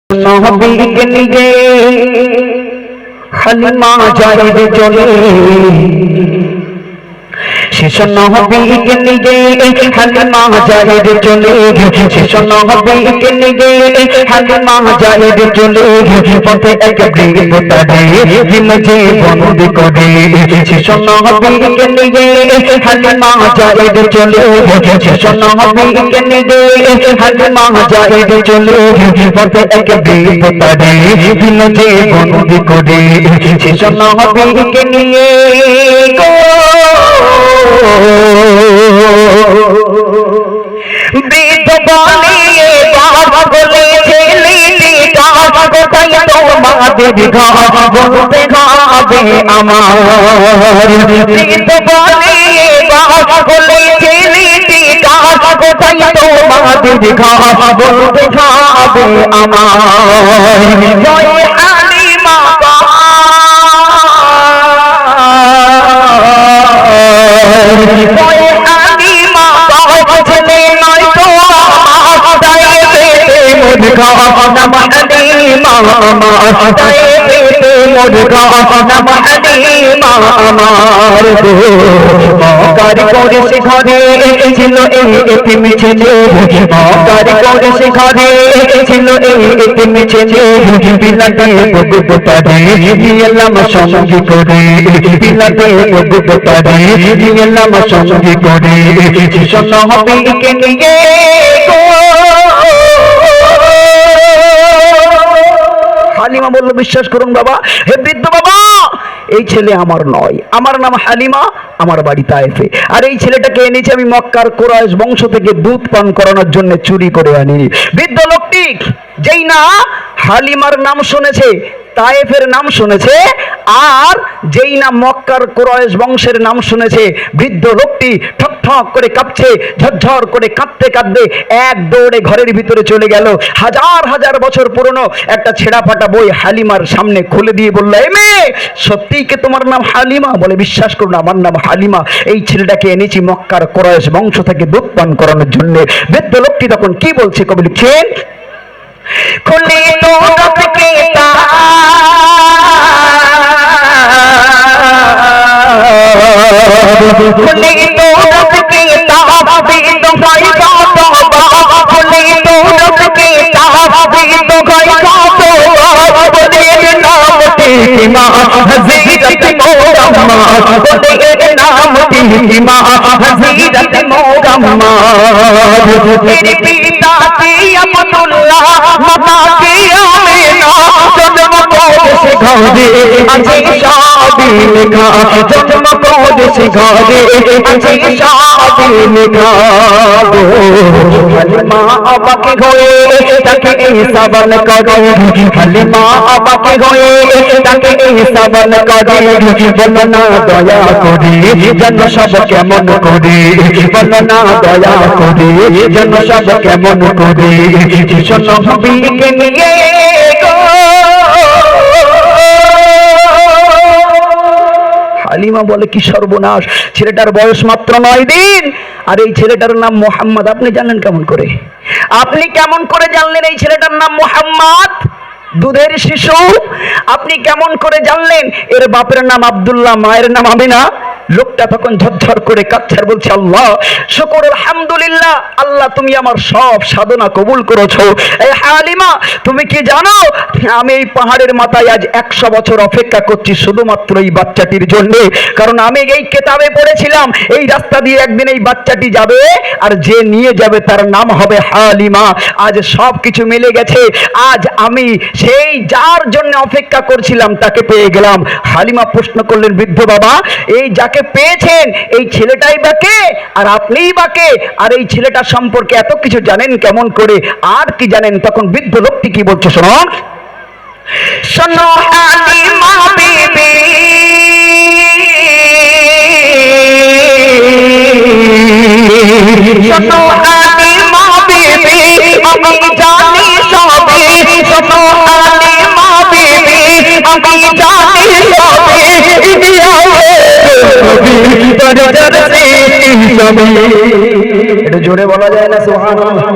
নবীকে নিয়ে হালিমা যায় রে চলে, শেষ নবীকে নিয়ে হালিমা যায় রে চলে, শেষ নবীকে নিয়ে হালিমা যায় রে চলে, পথে এক বৃদ্ধ তারে দিল যে বন্দি করে, শেষ নবীকে নিয়ে হালিমা যায় রে চলে, শেষ নবীকে নিয়ে হালিমা যায় রে চলে, পথে এক বৃদ্ধ তারে দিল যে বন্দি করে, শেষ নবীকে নিয়ে বৃদ্ধ বানিয়ে বলে ছেলেটি কোথায় তোমাদের ঘর বলতে হবে আমার, বৃদ্ধ বানিয়ে বলে ছেলেটি কোথায় তোমাদের ঘর বলতে হবে আমার, হালিমা ঘরে ছিল এতিম ছেলে, ঘরে ছিল এতিম ছেলে, বিলাতে বগুতারে নিলাম সঙ্গী করে, বিলাতে বগুতারে নিলাম সঙ্গী করে, শিশন নবীকে নিয়ে হালিমা বলল, বিশ্বাস করুন বাবা, হে বৃদ্ধ বাবা, এই ছেলে আমার নয়, আমার নাম হালিমা, আমার বাড়ি তায়েফে, আর এই ছেলেটাকে এনেছি আমি মক্কার কুরাইশ বংশ থেকে দুধ পান করানোর জন্য চুরি করে আনি। বৃদ্ধ লোকটি যেই না হালিমার নাম শুনেছে, তায়েফের নাম শুনেছে, আর যেই না মক্কার কুরাইশ বংশের নাম শুনেছে, বৃদ্ধ লোকটি ঠক ঠক করে কাঁপছে, ঝরঝর করে কাঁদতে কাঁদতে এক দৌড়ে ঘরের ভিতরে চলে গেল, হাজার হাজার বছর পুরনো একটা ছেঁড়া ফাটা বই হালিমার সামনে খুলে দিয়ে বলল, এ মেয়ে, সত্যিই কি তোমার নাম হালিমা? বলে, বিশ্বাস করুন, আমার নাম হালিমা, এই ছেলেটাকে এনেছি মক্কার কুরাইশ বংশ থেকে দুধ পান করানোর জন্য। বৃদ্ধ লোকটি তখন কি বলছে, কবি লিখছেন, খুলে তো রবকে খুলে তো রবকে বৃদ্ধ ভাই কত, খুলে তো রবকে বৃদ্ধ ভাই কত, বলে নামটি মা হযরত মোহাম্মদ, বলে নামটি মা হযরত মোহাম্মদ, তেরে পিতা কি আব্দুল্লাহ, মাতা কি আমিনা, জন্ম করেছে ঘরে আছে সবই লেখা, জন্ম করেছে ঘরে আছে সবই লেখা, হালিমা আবাকে হয়ে তাকে সাবান করে, হালিমা আবাকে হয়ে তাকে সাবান করে, বলো না দয়া করে যেন সব কেমন করে, বলো না দয়া করে যেন সব কেমন করে, শিশু নবীকে নিয়ে হালিমা বলে, কি সর্বনাশ, ছেলেটার বয়স মাত্র 9 দিন, আর এই ছেলেটার নাম মোহাম্মদ। আপনি জানেন কেমন করে? আপনি কেমন করে জানলেন এই ছেলেটার নাম মোহাম্মদ? দুধের শিশু, আপনি কেমন করে জানলেন এর বাপের নাম আব্দুল্লাহ, মায়ের নাম আমিনা? লোকটা তখন ঝরঝর করে কাঁদছে আর বলছে, আল্লাহ শুকর, আলহামদুলিল্লাহ, আল্লাহ তুমি আমার সব সাধনা কবুল করেছো। এই হালিমা, তুমি কি জানো আমি এই পাহাড়ের মাথায় আজ 100 বছর অপেক্ষা করছি শুধুমাত্র এই বাচ্চাটির জন্য, কারণ আমি এই কিতাবে পড়েছিলাম এই রাস্তা দিয়ে একদিন এই বাচ্চাটি যাবে, আর যে নিয়ে যাবে তার নাম হবে হালিমা। আজ সব কিছু মিলে গেছে, আজ আমি সেই যার জন্য অপেক্ষা করছিলাম তাকে পেয়ে গেলাম। হালিমা প্রশ্ন করলেন, বৃদ্ধ বাবা, এই যাকে পেয়েছেন এই ছেলেটাই বাকে, আর আপনিই বাকে, আর এই ছেলেটা সম্পর্কে এত কিছু জানেন কেমন করে, আর কি জানেন? তখন বৃদ্ধ লোকটি কি বলছে, শোনো শোনো হালিমা বিবি, শোনো হালিমা বিবি, আমি জানি সবে, শোনো হালিমা বিবি, আমি জানি সবে, এটা জোরে বলা যায় না সুবহানাল্লাহ?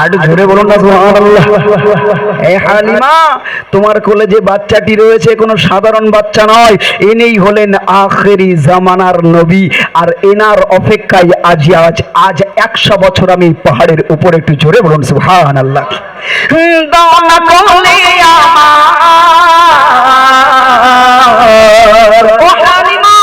একটু জোরে বলুন না সুবহানাল্লাহ। এই হালিমা, তোমার কোলে যে বাচ্চাটি রয়েছে কোনো সাধারণ বাচ্চা নয়, ইনি হলেন আখেরি জামানার নবী। আর এনার অপেক্ষায় আজ 100 বছর আমি পাহাড়ের উপরে, একটু জোরে বলুন সুবহানাল্লাহ। দানা কোলে আমার ও হালিমা,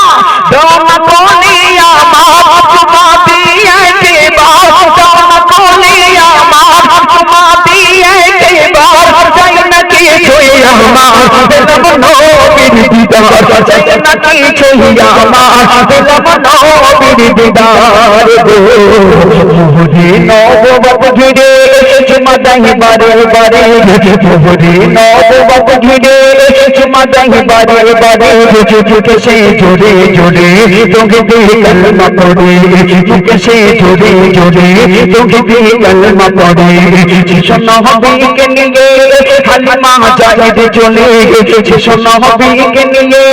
দানা কোলে আমার চুমা দিয়ে দেবার, দানা কোলে আমার চুমা দিয়ে দেবার, চাই নাকি ছুঁই আমার দিলাম নবীর দিদার, চাই নাকি ছুঁই আমার দিলাম নবীর দিদার গো। মুহুরি নববত ঘিরে চুমা দেয় বারে বারে, মুহুরি নববত ঘিরে চুমা দেয় বারে বারে, মুখে সে জোরে জোরে তোকে দিয়ে কলমা পড়ে, মুখে সে জোরে জোরে তোকে দিয়ে কলমা পড়ে। শিশু নবীকে নিয়ে হালিমা জায়েদ চলে, শিশু নবীকে নিয়ে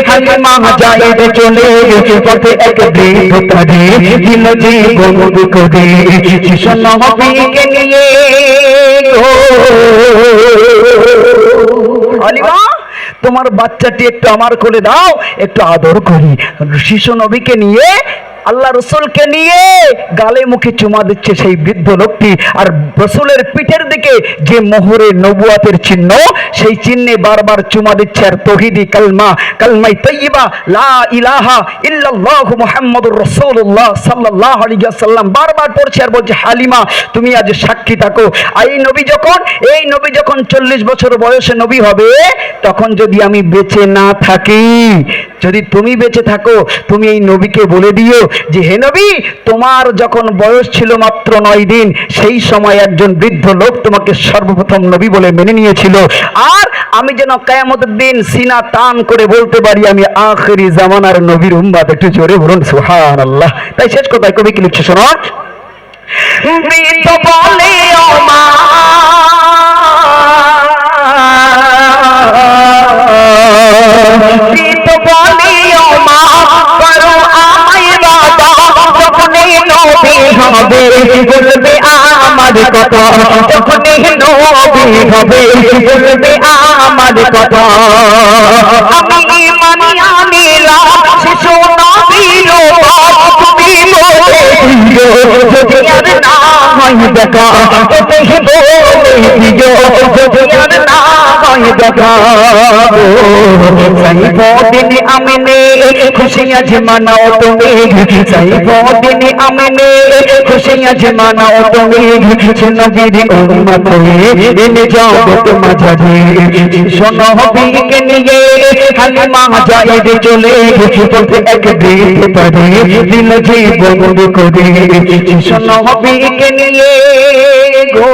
হালিমা জায়েদ চলে, পথে এক বৃদ্ধ তারে দিল জীবন করে, শিশু নবীকে নিয়ে হালিমা তোমার বাচ্চাটি একটু আমার কোলে দাও, একটু আদর করি। শিশু নবীকে নিয়ে, আল্লাহ রসুলকে নিয়ে গালে মুখে চুমা দিচ্ছে সেই বৃদ্ধ লোকটি। আর রসুলের পিঠের দিকে যে মোহরে নবুয়াতের চিহ্ন, সেই চিহ্নে বারবার চুমা দিচ্ছে। আর তৌহিদি কালমা, কালমাই তাইয়্যিবা লা ইলাহা ইল্লাল্লাহু মুহাম্মাদুর রাসূলুল্লাহ সাল্লাল্লাহু আলাইহি ওয়াসাল্লাম বারবার পড়ছে আর বলছে, হালিমা তুমি আজ সাক্ষী থাকো। এই নবী যখন 40 বছর বয়সে নবী হবে, তখন যদি আমি বেঁচে না থাকি, যদি তুমি বেঁচে থাকো, তুমি এই নবীকে বলে দিও যে হে নবী, তোমার যখন বয়স ছিল মাত্র 9 দিন, সেই সময় একজন বৃদ্ধ লোক তোমাকে সর্বপ্রথম নবী বলে মেনে নিয়েছিল। আর আমি যেন কিয়ামতের দিন সিনা টান করে বলতে পারি আমি আখেরি জামানার নবীর উম্মত। একটু জোরে বলুন সুবহানাল্লাহ। তাই শেষ কথায় কবি কি লিখছে শোনো, বৃদ্ধ বলে ও মা, বৃদ্ধ বলে ও মা, করো আমায় বাবা, যখন নবী হবে বলবে আমার কথা, যখন নবী হবে বলবে আমার কথা। আমি মানিয়া নিলাম শিশু নবীর বাপ, তুমি বলে দিও যদি আর না হয় দেখা, তুমি বলে দিও যদি আর না হয় দেখা। সাইফুদ্দিন আমিনে খুশিয়াঁ মানাও তুমি, সাইফুদ্দিন আমিনে খুশিয়াঁ মানাও তুমি, নবীর উম্মত হয়ে এনে যাও তোমার মাঝে। শোনো নবীকে নিয়ে হালিমা জায়েদ চলে, পথে এক বৃদ্ধ তারে দিল জীবন করে, শোনো নবীকে নিয়ে গো।